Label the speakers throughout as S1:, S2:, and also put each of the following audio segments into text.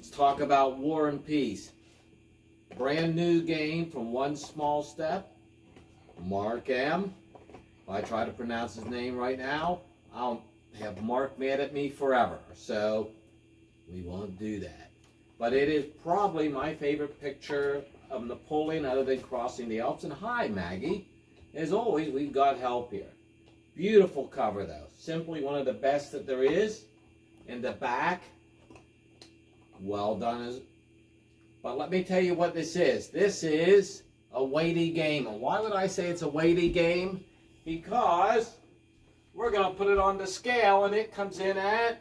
S1: Let's talk about War and Peace. Brand new game from One Small Step. Mark M. If I try to pronounce his name right now, I'll have Mark mad at me forever. So we won't do that. But it is probably my favorite picture of Napoleon other than crossing the Alps. And hi, Maggie. As always, we've got help here. Beautiful cover, though. Simply one of the best that there is. In the back, well done. But let me tell you what this is. This is a weighty game. And why would I say it's a weighty game? Because we're going to put it on the scale and it comes in at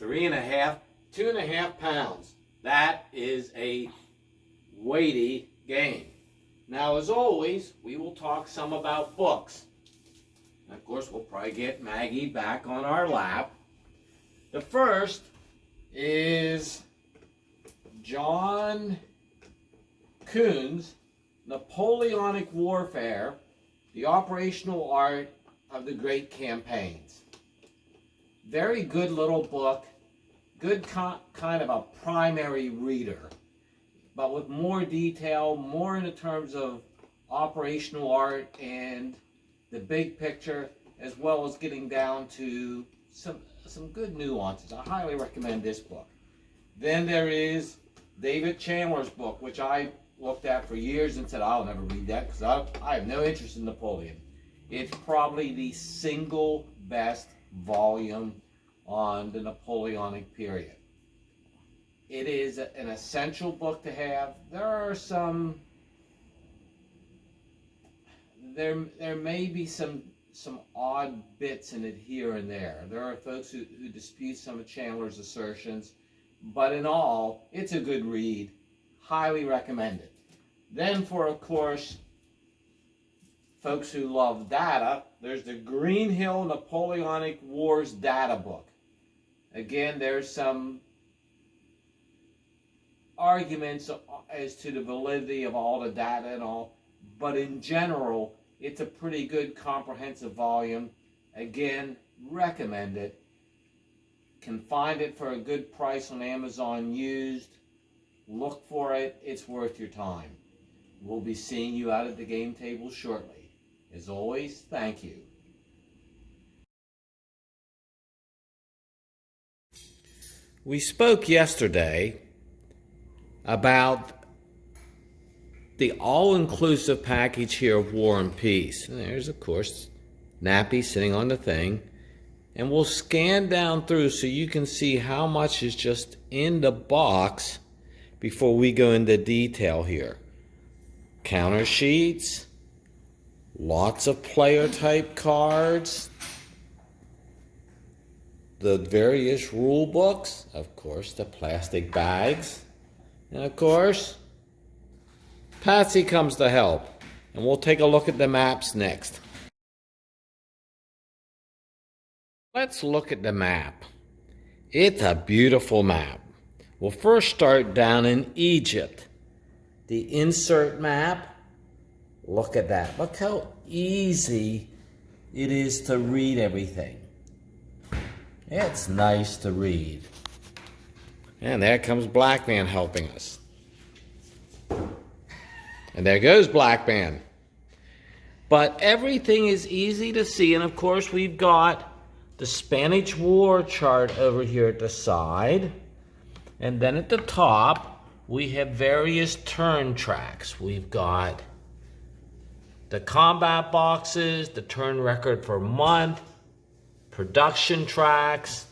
S1: 2.5 pounds. That is a weighty game. Now, as always, we will talk some about books. And of course, we'll probably get Maggie back on our lap. The first is John Kuhn's Napoleonic Warfare, the Operational Art of the Great Campaigns. Very good little book. Good kind of a primary reader, but with more detail, more in the terms of operational art and the big picture, as well as getting down to some good nuances. I highly recommend this book. Then there is David Chandler's book, which I looked at for years and said, I'll never read that because I have no interest in Napoleon. It's probably the single best volume on the Napoleonic period. It is an essential book to have. There may be some odd bits in it here and there. There are folks who dispute some of Chandler's assertions, but in all, it's a good read. Highly recommend it. Then for, of course, folks who love data, there's the Greenhill Napoleonic Wars data book. Again, there's some arguments as to the validity of all the data and all, but in general, it's a pretty good comprehensive volume. Again, recommend it. Can find it for a good price on Amazon used. Look for it. It's worth your time. We'll be seeing you out at the game table shortly. As always, thank you. We spoke yesterday about the all-inclusive package here of War and Peace. And there's, of course, Nappy sitting on the thing. And we'll scan down through so you can see how much is just in the box before we go into detail here. Counter sheets, lots of player-type cards, the various rule books, of course, the plastic bags, and of course, Patsy comes to help, and we'll take a look at the maps next. Let's look at the map. It's a beautiful map. We'll first start down in Egypt. The insert map, look at that. Look how easy it is to read everything. It's nice to read. And there comes Black Man helping us. And there goes Black Man. But everything is easy to see. And of course, we've got the Spanish War chart over here at the side. And then at the top, we have various turn tracks. We've got the combat boxes, the turn record for month, production tracks,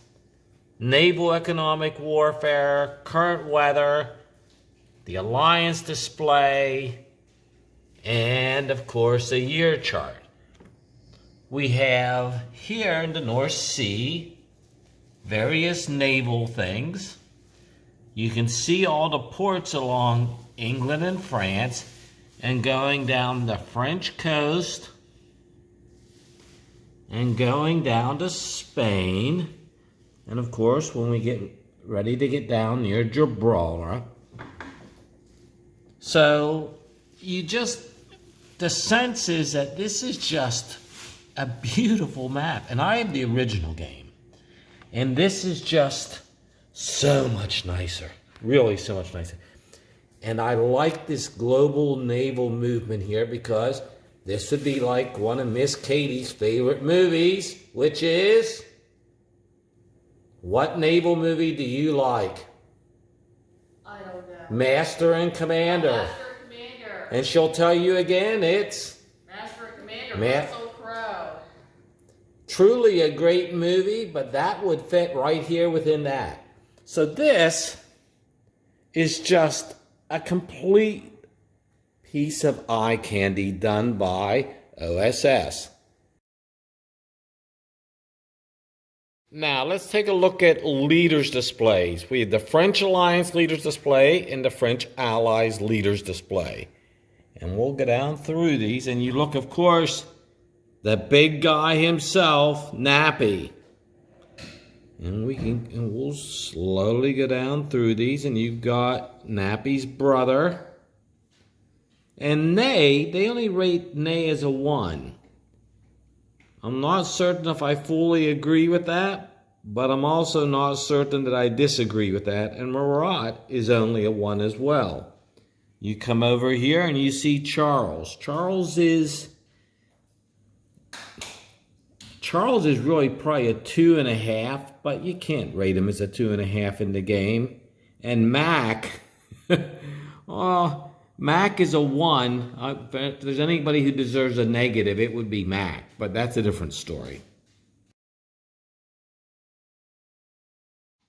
S1: naval economic warfare, current weather, the alliance display, and of course a year chart. We have here in the North Sea various naval things. You can see all the ports along England and France and going down the French coast and going down to Spain. And of course, when we get ready to get down near Gibraltar. So the sense is that this is just a beautiful map. And I have the original game. And this is just So much nicer. Really so much nicer. And I like this global naval movement here because this would be like one of Miss Katie's favorite movies, which is... What naval movie do you like?
S2: I don't know.
S1: Master and Commander.
S2: Master and Commander.
S1: And she'll tell you again, it's...
S2: Master and Commander, Russell Crowe.
S1: Truly a great movie, but that would fit right here within that. So this is just a complete piece of eye candy done by OSS. Now, let's take a look at leaders displays. We have the French Alliance leaders display and the French Allies leaders display. And we'll go down through these, and you look, of course, the big guy himself, Nappy. And we'll slowly go down through these, and you've got Nappy's brother. And Ney, they only rate Ney as a 1. I'm not certain if I fully agree with that, but I'm also not certain that I disagree with that. And Marat is only a 1 as well. You come over here and you see Charles. Charles is really probably a 2.5, but you can't rate him as a 2.5 in the game. And Mac, oh, Mac is a 1. If there's anybody who deserves a negative, it would be Mac, but that's a different story.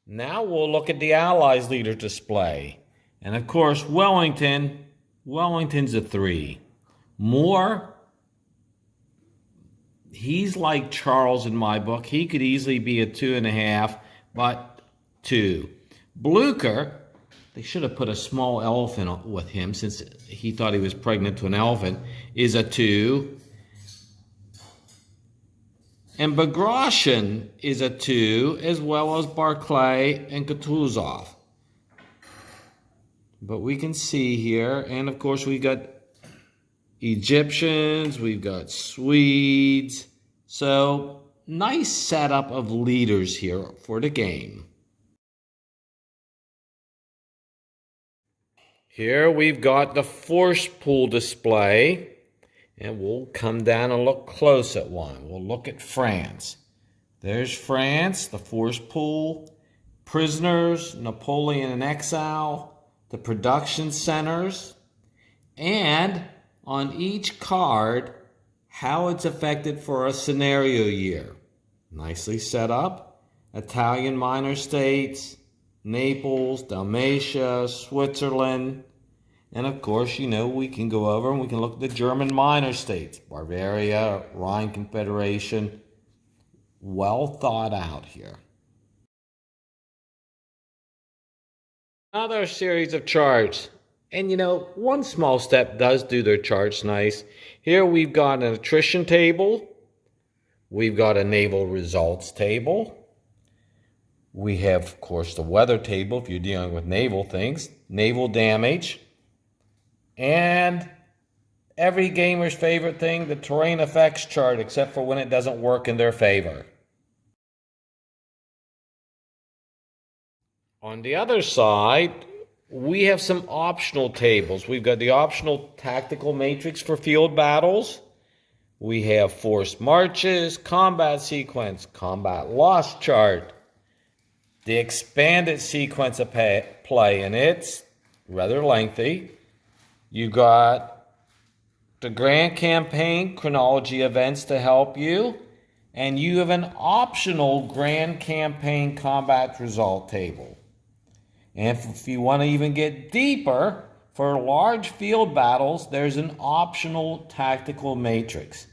S1: Now we'll look at the Allies leader display. And of course, Wellington's a 3. Moore, he's like Charles in my book. He could easily be a 2.5, but 2. Blucher, they should have put a small elephant with him since he thought he was pregnant to an elephant, is a 2. And Bagration is a 2, as well as Barclay and Kutuzov. But we can see here, and of course we've got Egyptians, we've got Swedes. So, nice setup of leaders here for the game. Here we've got the force pool display, and we'll come down and look close at one. We'll look at France. There's France, the force pool, prisoners, Napoleon in exile, the production centers, and on each card, how it's affected for a scenario year. Nicely set up. Italian minor states, Naples, Dalmatia, Switzerland, and of course, we can go over and we can look at the German minor states, Bavaria, Rhine Confederation. Well thought out here. Another series of charts. And one small step does do their charts nice. Here we've got an attrition table. We've got a naval results table. We have, of course, the weather table if you're dealing with naval things. Naval damage. And every gamer's favorite thing, the terrain effects chart, except for when it doesn't work in their favor. On the other side, we have some optional tables. We've got the optional tactical matrix for field battles. We have forced marches, combat sequence, combat loss chart, the expanded sequence of play, and it's rather lengthy. You got the grand campaign chronology events to help you, and you have an optional grand campaign combat result table. And if you want to even get deeper, for large field battles, there's an optional tactical matrix.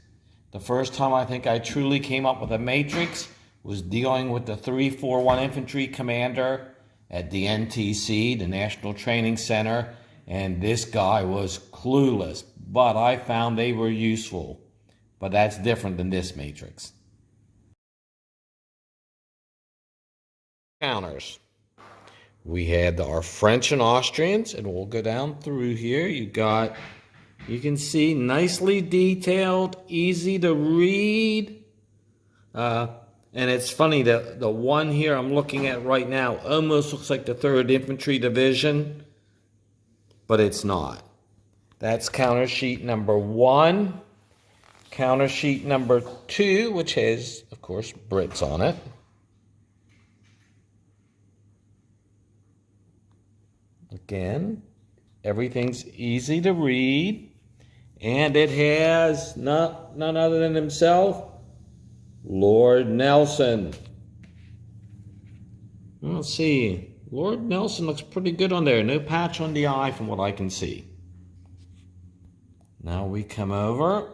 S1: The first time I think I truly came up with a matrix was dealing with the 341 Infantry Commander at the NTC, the National Training Center, and this guy was clueless, but I found they were useful. But that's different than this matrix. Counters. We had our French and Austrians, and we'll go down through here. You can see nicely detailed, easy to read. And it's funny that the one here I'm looking at right now almost looks like the 3rd Infantry Division, but it's not. That's counter sheet number 1. Counter sheet number 2, which has, of course, Brits on it. Again, everything's easy to read. And it has none other than himself, Lord Nelson. Let's see. Lord Nelson looks pretty good on there. No patch on the eye from what I can see. Now we come over.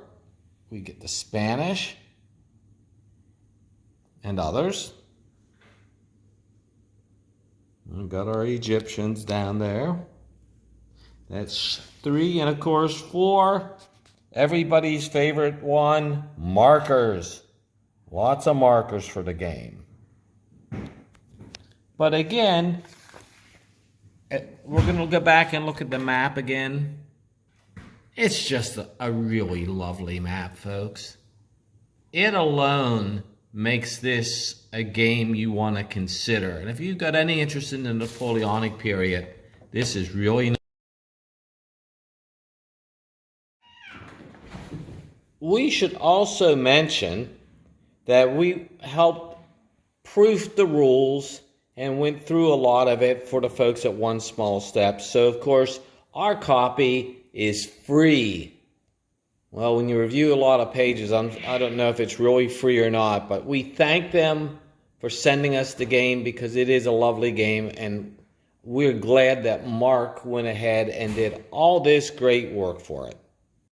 S1: We get the Spanish and others. We've got our Egyptians down there. That's 3, and of course 4. Everybody's favorite one, markers. Lots of markers for the game. But again, we're going to go back and look at the map again. It's just a really lovely map, folks. It alone makes this a game you want to consider. And if you've got any interest in the Napoleonic period, this is really nice. We should also mention that we helped proof the rules and went through a lot of it for the folks at One Small Step. So, of course, our copy is free. Well, when you review a lot of pages, I don't know if it's really free or not, but we thank them for sending us the game because it is a lovely game, and we're glad that Mark went ahead and did all this great work for it.